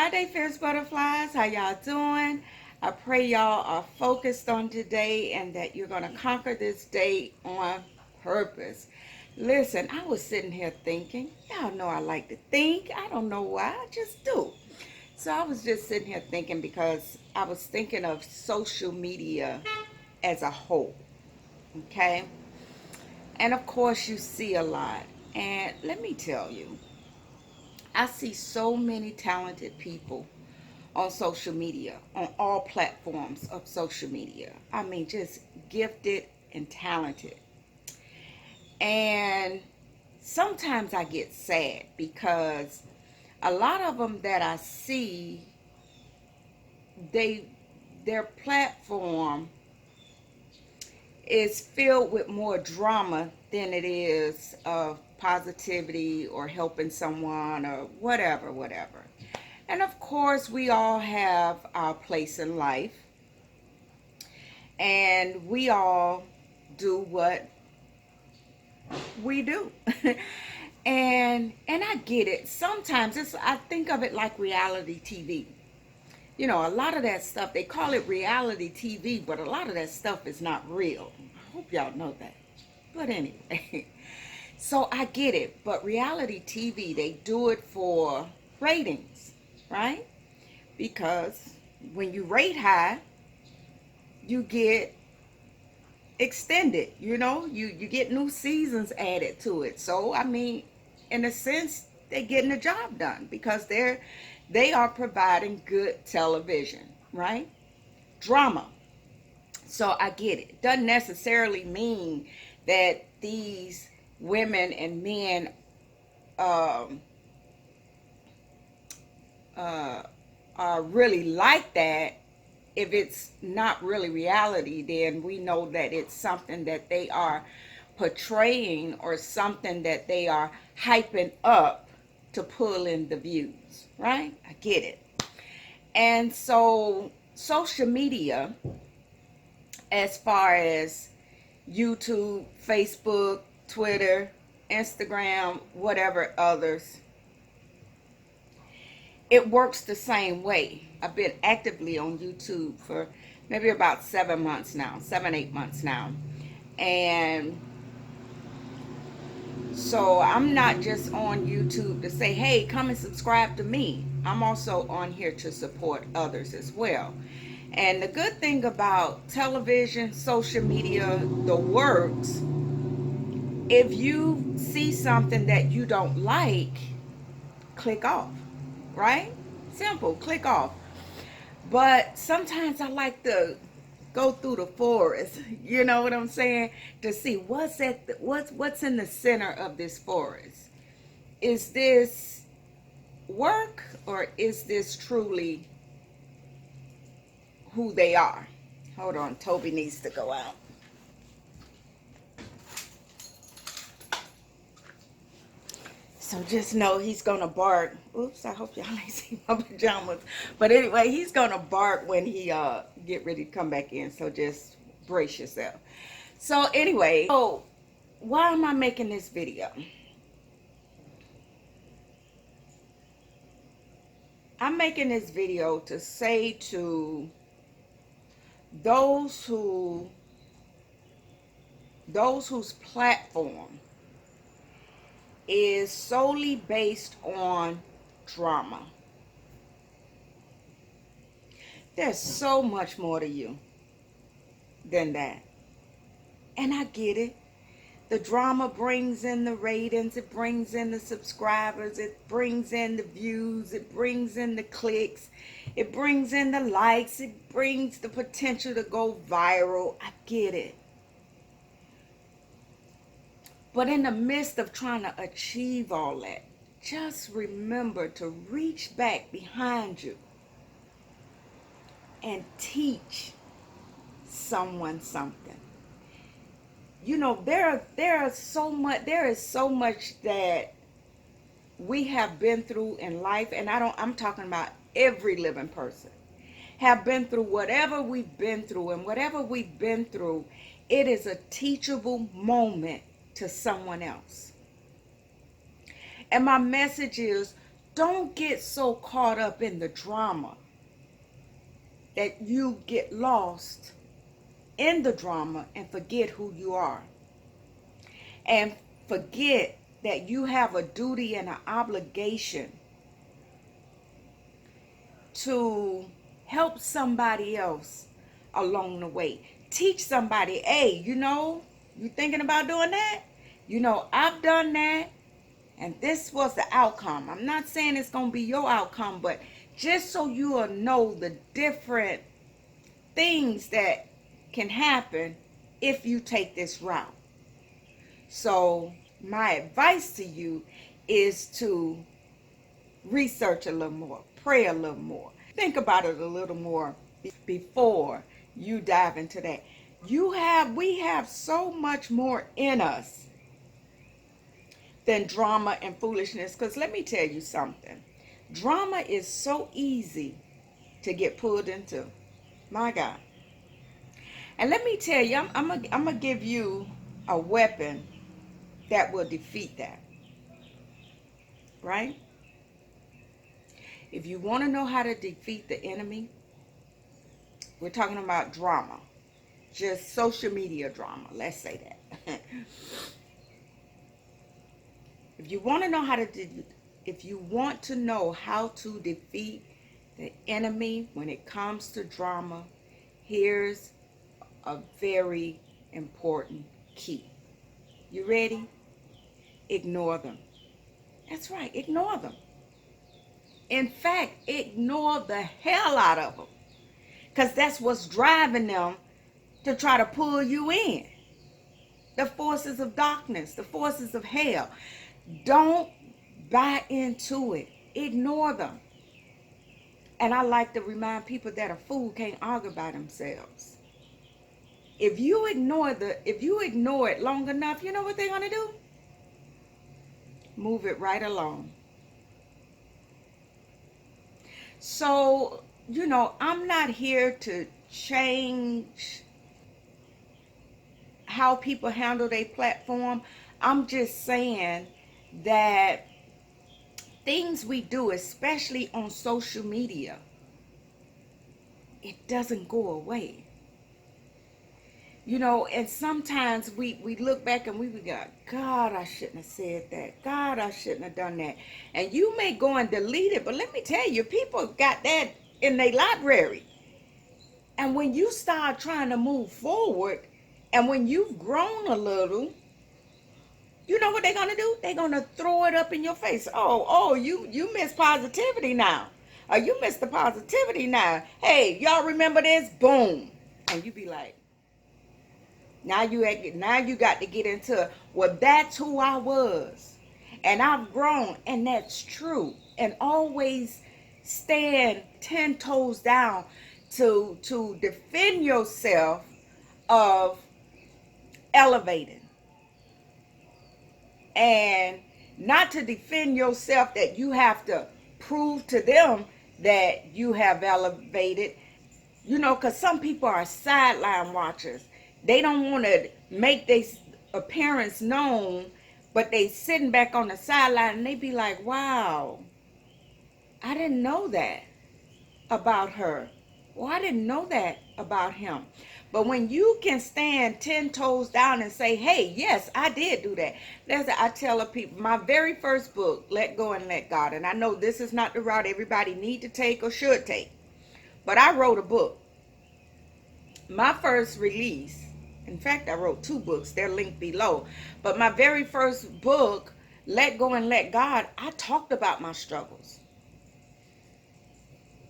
Friday, Fierce Butterflies. How y'all doing? I pray y'all are focused on today and that you're going to conquer this day on purpose. Listen, I was sitting here thinking, y'all know I like to think. I don't know why, I just do. So I was just sitting here thinking because I was thinking of social media as a whole, okay? And of course, you see a lot. And let me tell you, I see so many talented people on social media, on all platforms of social media. I mean, just gifted and talented. And sometimes I get sad because a lot of them that I see, they their platform is filled with more drama than it is of positivity or helping someone or whatever. And of course, we all have our place in life, and we all do what we do. and I get it. Sometimes I think of it like reality TV. You know, a lot of that stuff, they call it reality TV, but a lot of that stuff is not real. I hope y'all know that. But anyway, so I get it. But reality TV, they do it for ratings, right? Because when you rate high, you get extended, you get new seasons added to it. So I mean, in a sense, they're getting the job done because they are providing good television, right? Drama. So I get it. Doesn't necessarily mean that these women and men um, uh, are really like that. If it's not really reality, then we know that it's something that they are portraying or something that they are hyping up to pull in the views, right? I get it. And so social media, as far as YouTube, Facebook, Twitter, Instagram, whatever others, it works the same way. I've been actively on YouTube for maybe about 7 months now, 7, 8 months now. And so I'm not just on YouTube to say, hey, come and subscribe to me. I'm also on here to support others as well. And the good thing about television, social media, the works, if you see something that you don't like, click off, right? Simple, click off. But sometimes I like to go through the forest, you know what I'm saying, to see what's in the center of this forest. Is this work, or is this truly who they are? Hold on, Toby needs to go out. So just know he's gonna bark. Oops, I hope y'all ain't see my pajamas. But anyway, he's gonna bark when he get ready to come back in. So just brace yourself. So anyway, so why am I making this video? I'm making this video to say to those whose platform is solely based on drama. There's so much more to you than that. And I get it. The drama brings in the ratings, it brings in the subscribers, it brings in the views, it brings in the clicks, it brings in the likes, it brings the potential to go viral. I get it. But in the midst of trying to achieve all that, just remember to reach back behind you and teach someone something. You know, there is so much that we have been through in life, and I'm talking about every living person have been through whatever we've been through, and whatever we've been through, it is a teachable moment to someone else. And my message is, Don't get so caught up in the drama that you get lost in the drama and forget who you are. And forget that you have a duty and an obligation to help somebody else along the way. Teach somebody, hey, you thinking about doing that? I've done that, and this was the outcome. I'm not saying it's going to be your outcome, but just so you will know the different things that can happen if you take this route. So my advice to you is to research a little more, pray a little more, think about it a little more before you dive into that. We have so much more in us than drama and foolishness. Because let me tell you something. Drama is so easy to get pulled into. My God. And let me tell you, I'm going to give you a weapon that will defeat that. Right? If you want to know how to defeat the enemy, we're talking about drama. Just social media drama. Let's say that. If you want to know how to defeat the enemy when it comes to drama, here's a very important key. You ready? Ignore them. That's right, ignore them. In fact, ignore the hell out of them. Because that's what's driving them to try to pull you in. The forces of darkness, the forces of hell. Don't buy into it. Ignore them. And I like to remind people that a fool can't argue by themselves. If you ignore it long enough, you know what they're going to do? Move it right along. So, I'm not here to change how people handle their platform. I'm just saying that things we do, especially on social media, it doesn't go away. And sometimes we look back and we go, God, I shouldn't have said that. God, I shouldn't have done that. And you may go and delete it, but let me tell you, people got that in their library. And when you start trying to move forward, and when you've grown a little, you know what they're going to do? They're going to throw it up in your face. Oh, you miss positivity now. Or you miss the positivity now. Hey, y'all remember this? Boom. And you be like, now you got to get into, well, that's who I was. And I've grown. And that's true. And always stand 10 toes down to defend yourself of elevating. And not to defend yourself that you have to prove to them that you have elevated. Because some people are sideline watchers. They don't want to make their appearance known, but they sitting back on the sideline and they be like, wow, I didn't know that about her. Well, I didn't know that about him. But when you can stand 10 toes down and say, hey, yes, I did do that. I tell people, my very first book, Let Go and Let God. And I know this is not the route everybody need to take or should take. But I wrote a book. My first release, in fact, I wrote 2 books. They're linked below. But my very first book, Let Go and Let God, I talked about my struggles.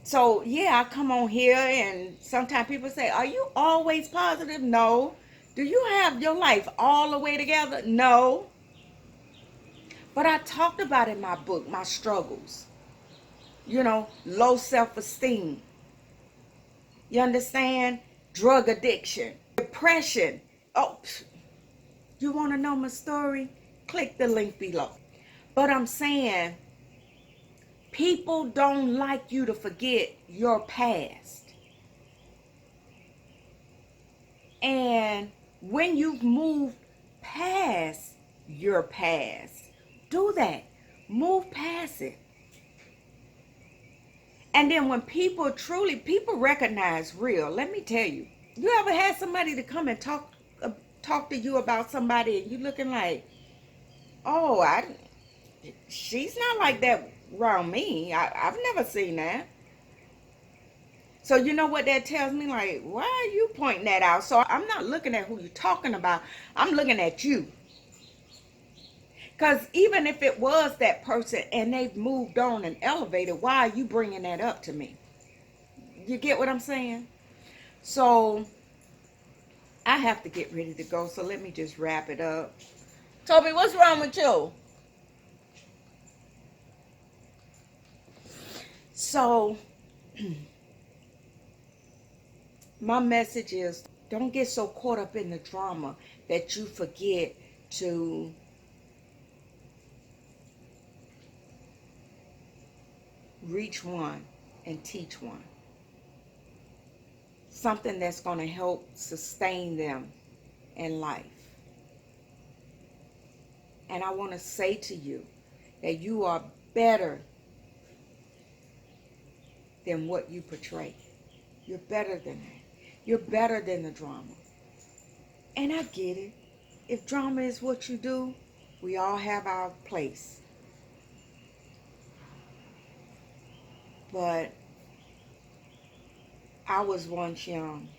So, yeah, I come on here and sometimes people say, are you always positive? No. Do you have your life all the way together? No. But I talked about in my book, my struggles. Low self-esteem. You understand? Drug addiction. Depression. Oh, you want to know my story? Click the link below. But I'm saying, people don't like you to forget your past. And when you've moved past your past, do that. Move past it. And then when people people recognize real. Let me tell you, you ever had somebody to come and talk to you about somebody, and you looking like, oh, she's not like that around me. I've never seen that. So you know what that tells me? Like, why are you pointing that out? So I'm not looking at who you're talking about. I'm looking at you. Because even if it was that person and they've moved on and elevated, why are you bringing that up to me? You get what I'm saying? So I have to get ready to go. So let me just wrap it up. Toby, what's wrong with you? So my message is, don't get so caught up in the drama that you forget to reach one and teach one. Something that's going to help sustain them in life. And I want to say to you that you are better than what you portray. You're better than that. You're better than the drama. And I get it. If drama is what you do, we all have our place. But I was once young,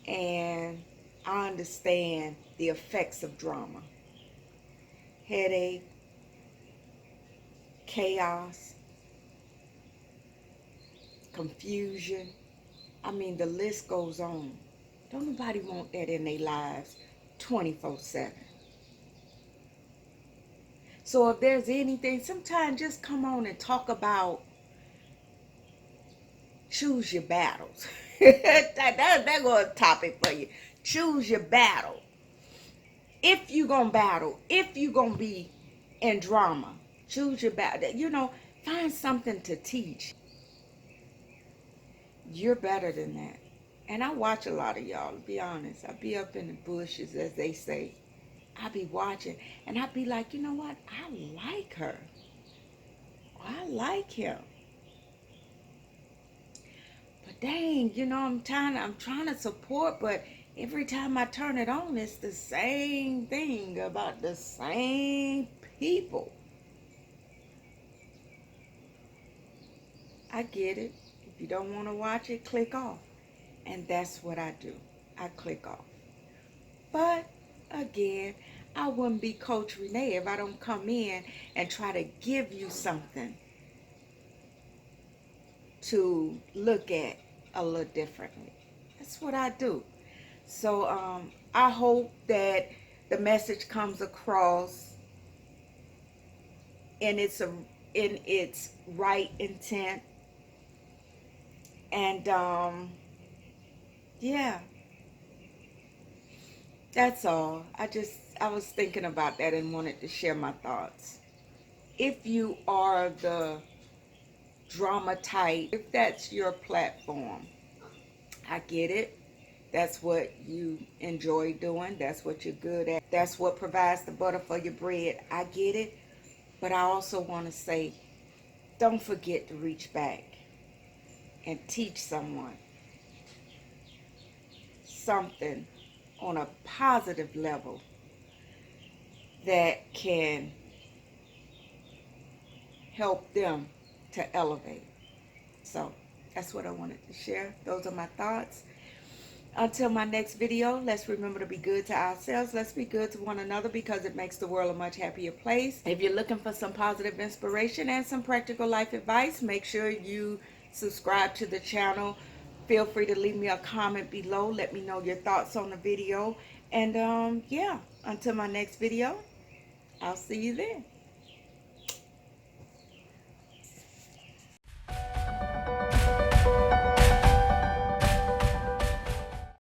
and I understand the effects of drama. Headache, chaos, confusion. I mean, the list goes on. Don't nobody want that in their lives 24/7. So if there's anything, sometimes just come on and talk about choose your battles. That goes a topic for you. Choose your battle. If you gonna battle, if you gonna be in drama, choose your battle. You know, find something to teach. You're better than that. And I watch a lot of y'all, to be honest. I be up in the bushes, as they say. I be watching, and I be like, you know what? I like her. I like him. But dang, you know, I'm trying to support, but every time I turn it on, it's the same thing about the same people. I get it. If you don't want to watch it, click off. And that's what I do. I click off. But again, I wouldn't be Coach Renee if I don't come in and try to give you something to look at a little differently. That's what I do. So I hope that the message comes across in its right intent. And yeah, that's all. I was thinking about that and wanted to share my thoughts. If you are the drama type, if that's your platform, I get it. That's what you enjoy doing. That's what you're good at. That's what provides the butter for your bread. I get it. But I also want to say, don't forget to reach back and teach someone something on a positive level that can help them to elevate. So that's what I wanted to share. Those are my thoughts. Until my next video, let's remember to be good to ourselves. Let's be good to one another, because it makes the world a much happier place. If you're looking for some positive inspiration and some practical life advice, make sure you subscribe to the channel. Feel free to leave me a comment below. Let me know your thoughts on the video. And yeah, until my next video, I'll see you then.